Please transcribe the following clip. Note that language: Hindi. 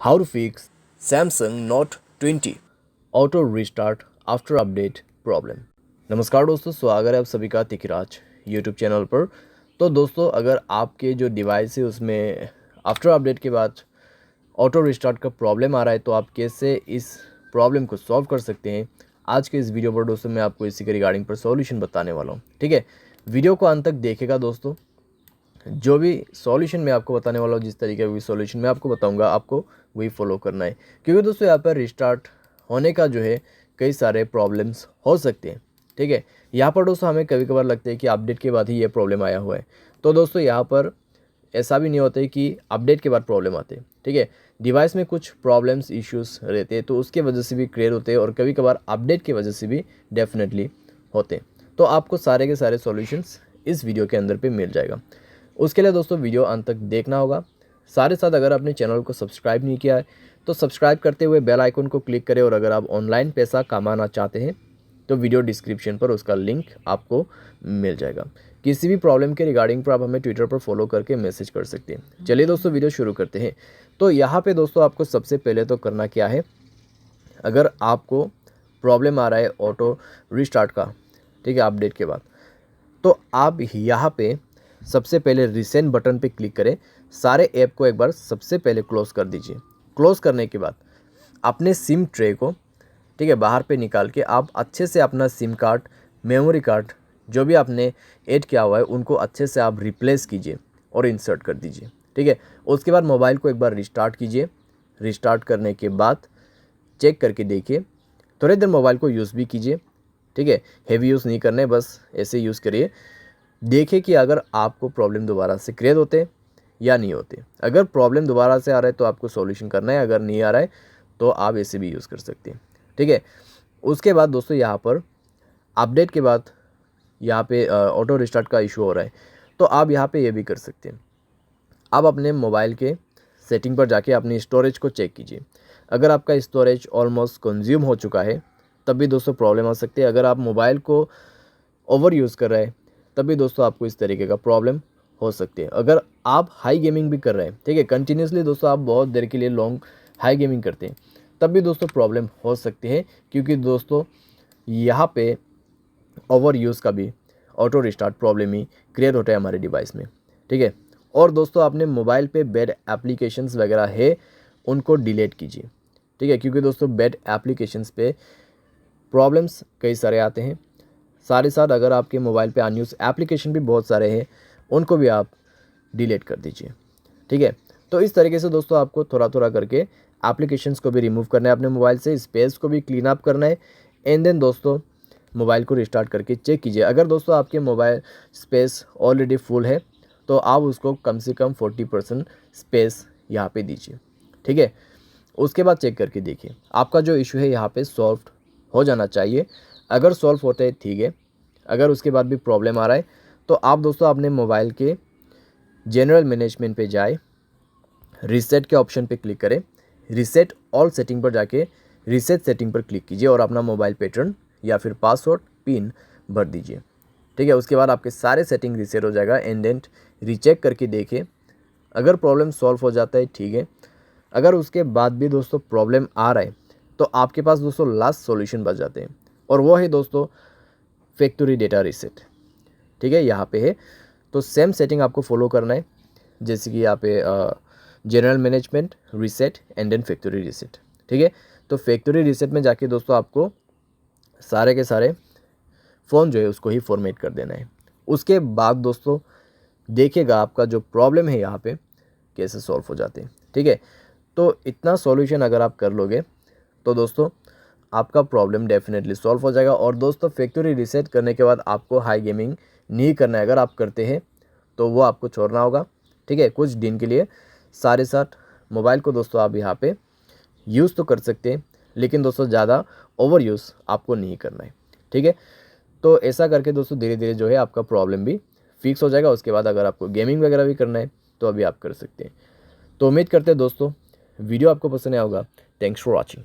How to fix Samsung Note 20 auto restart after update problem। नमस्कार दोस्तों, स्वागत है आप सभी का तिकराज यूट्यूब चैनल पर। तो दोस्तों, अगर आपके जो डिवाइस है उसमें आफ्टर अपडेट के बाद ऑटो रिस्टार्ट का प्रॉब्लम आ रहा है तो आप कैसे इस प्रॉब्लम को सॉल्व कर सकते हैं, आज के इस वीडियो पर दोस्तों मैं आपको इसी के रिगार्डिंग पर सॉल्यूशन बताने वाला हूँ। ठीक है, वीडियो को अंत तक देखेगा दोस्तों। जो भी सॉल्यूशन मैं आपको बताने वाला हूँ, जिस तरीके का भी सॉल्यूशन मैं आपको बताऊंगा, आपको वही फॉलो करना है, क्योंकि दोस्तों यहाँ पर रिस्टार्ट होने का जो है कई सारे प्रॉब्लम्स हो सकते हैं। ठीक है, यहाँ पर दोस्तों हमें कभी कभार लगता है कि अपडेट के बाद ही ये प्रॉब्लम आया हुआ है, तो दोस्तों यहाँ पर ऐसा भी नहीं होता है कि अपडेट के बाद प्रॉब्लम आते हैं। ठीक है, डिवाइस में कुछ प्रॉब्लम्स इश्यूज रहते हैं तो उसके वजह से भी क्लियर होते हैं, और कभी कभार अपडेट की वजह से भी डेफिनेटली होते हैं। तो आपको सारे के सारे सॉल्यूशंस इस वीडियो के अंदर पे मिल जाएगा। उसके लिए दोस्तों वीडियो अंत तक देखना होगा। साथ ही साथ अगर आपने चैनल को सब्सक्राइब नहीं किया है तो सब्सक्राइब करते हुए बेल आइकन को क्लिक करें, और अगर आप ऑनलाइन पैसा कमाना चाहते हैं तो वीडियो डिस्क्रिप्शन पर उसका लिंक आपको मिल जाएगा। किसी भी प्रॉब्लम के रिगार्डिंग पर आप हमें ट्विटर पर फॉलो करके मैसेज कर सकते हैं। चलिए दोस्तों, वीडियो शुरू करते हैं। तो यहाँ पे दोस्तों आपको सबसे पहले तो करना क्या है, अगर आपको प्रॉब्लम आ रहा है ऑटो रिस्टार्ट का, ठीक है, अपडेट के बाद, तो आप यहाँ पे सबसे पहले रिसेंट बटन पे क्लिक करें। सारे ऐप को एक बार सबसे पहले क्लोज़ कर दीजिए। क्लोज़ करने के बाद अपने सिम ट्रे को, ठीक है, बाहर पे निकाल के आप अच्छे से अपना सिम कार्ड, मेमोरी कार्ड जो भी आपने ऐड किया हुआ है उनको अच्छे से आप रिप्लेस कीजिए और इंसर्ट कर दीजिए। ठीक है, उसके बाद मोबाइल को एक बार रिस्टार्ट कीजिए। रिस्टार्ट करने के बाद चेक करके देखिए, थोड़ी देर मोबाइल को यूज़ भी कीजिए। ठीक है, हेवी यूज़ नहीं करना है, बस ऐसे यूज़ करिए। देखिए कि अगर आपको प्रॉब्लम दोबारा से क्रिएट होते या नहीं होते। अगर प्रॉब्लम दोबारा से आ रहा है तो आपको सॉल्यूशन करना है, अगर नहीं आ रहा है तो आप ऐसे भी यूज़ कर सकते हैं। ठीक है, उसके बाद दोस्तों यहाँ पर अपडेट के बाद यहाँ पे ऑटो रिस्टार्ट का इशू हो रहा है, तो आप यहाँ पे ये भी कर सकते हैं। आप अपने मोबाइल के सेटिंग पर जाके अपनी स्टोरेज को चेक कीजिए। अगर आपका स्टोरेज ऑलमोस्ट कंज्यूम हो चुका है तब भी दोस्तों प्रॉब्लम आ सकती है। अगर आप मोबाइल को ओवर यूज़ कर रहे हैं तब भी दोस्तों आपको इस तरीके का प्रॉब्लम हो सकती है। अगर आप हाई गेमिंग भी कर रहे हैं, ठीक है, कंटिन्यूसली दोस्तों आप बहुत देर के लिए लॉन्ग हाई गेमिंग करते हैं, तब भी दोस्तों प्रॉब्लम हो सकती है, क्योंकि दोस्तों यहाँ पे ओवर यूज़ का भी ऑटो रिस्टार्ट प्रॉब्लम ही क्रिएट होता है हमारे डिवाइस में। ठीक है, और दोस्तों आपने मोबाइल पे बैड एप्लीकेशंस वगैरह है उनको डिलीट कीजिए। ठीक है, क्योंकि दोस्तों बैड एप्लीकेशंस पे प्रॉब्लम्स कई सारे आते हैं। साथ ही साथ अगर आपके मोबाइल पे अनयूज एप्लीकेशन भी बहुत सारे हैं उनको भी आप डिलीट कर दीजिए। ठीक है, तो इस तरीके से दोस्तों आपको थोड़ा थोड़ा करके एप्लीकेशंस को भी रिमूव करना है अपने मोबाइल से, स्पेस को भी क्लीन अप करना है, एंड देन दोस्तों मोबाइल को रिस्टार्ट करके चेक कीजिए। अगर दोस्तों आपके मोबाइल स्पेस ऑलरेडी फुल है तो आप उसको कम से कम 40% स्पेस यहाँ पे दीजिए। ठीक है, उसके बाद चेक करके देखिए आपका जो इशू है यहाँ पे सॉल्व हो जाना चाहिए। अगर सॉल्व होता है ठीक है, अगर उसके बाद भी प्रॉब्लम आ रहा है तो आप दोस्तों अपने मोबाइल के जनरल मैनेजमेंट पे जाए, रीसेट के ऑप्शन पे क्लिक करें, रीसेट ऑल सेटिंग पर जाके रीसेट सेटिंग पर क्लिक कीजिए और अपना मोबाइल पैटर्न या फिर पासवर्ड पिन भर दीजिए। ठीक है, उसके बाद आपके सारे सेटिंग रीसेट हो जाएगा, एंड देन रीचेक करके देखिए। अगर प्रॉब्लम सॉल्व हो जाता है ठीक है, अगर उसके बाद भी दोस्तों प्रॉब्लम आ रहा है तो आपके पास दोस्तों लास्ट सॉल्यूशन बच जाते हैं, और वो है दोस्तों फैक्ट्री डेटा रीसेट। ठीक है, यहाँ पे है, तो सेम सेटिंग आपको फॉलो करना है, जैसे कि यहाँ पे general management, reset and then factory reset. ठीक है, तो फैक्ट्री रीसेट में जाके दोस्तों आपको सारे के सारे फ़ोन जो है उसको ही फॉर्मेट कर देना है। उसके बाद दोस्तों देखिएगा आपका जो प्रॉब्लम है यहाँ पे कैसे सॉल्व हो जाते हैं। ठीक है, तो इतना सॉल्यूशन अगर आप कर लोगे तो दोस्तों आपका प्रॉब्लम डेफिनेटली सॉल्व हो जाएगा। और दोस्तों फैक्ट्री रीसेट करने के बाद आपको हाई गेमिंग नहीं करना है। अगर आप करते हैं तो वो आपको छोड़ना होगा। ठीक है, कुछ दिन के लिए। सारे साथ मोबाइल को दोस्तों आप यहाँ पे यूज़ तो कर सकते हैं, लेकिन दोस्तों ज़्यादा ओवर यूज़ आपको नहीं करना है। ठीक है, तो ऐसा करके दोस्तों धीरे धीरे जो है आपका प्रॉब्लम भी फिक्स हो जाएगा। उसके बाद अगर आपको गेमिंग वगैरह भी करना है तो अभी आप कर सकते हैं। तो उम्मीद करते हैं दोस्तों वीडियो आपको पसंद आया होगा। Thanks for watching.